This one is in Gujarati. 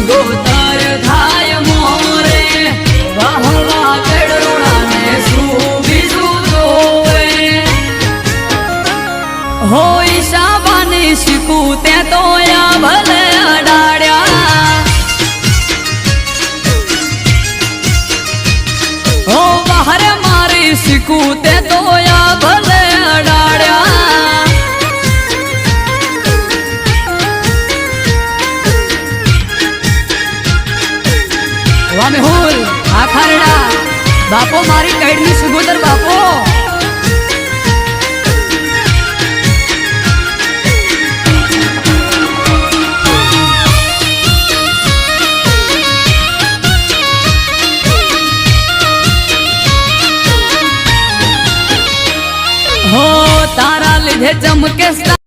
ગોતર થાય મોરે વાહવા ગડરોડાને શું બીજું જોવે હો ઈશાબાની શીખું તે તો યા ભલે અડાડ્યા હો બહાર મારી શીખું તે તો યા ભલે અડાડ્યા વામે હોલ આ ખારડા બાપો મારી કઈડની સુગોદર બાપો હો તારા લીધે ચમકે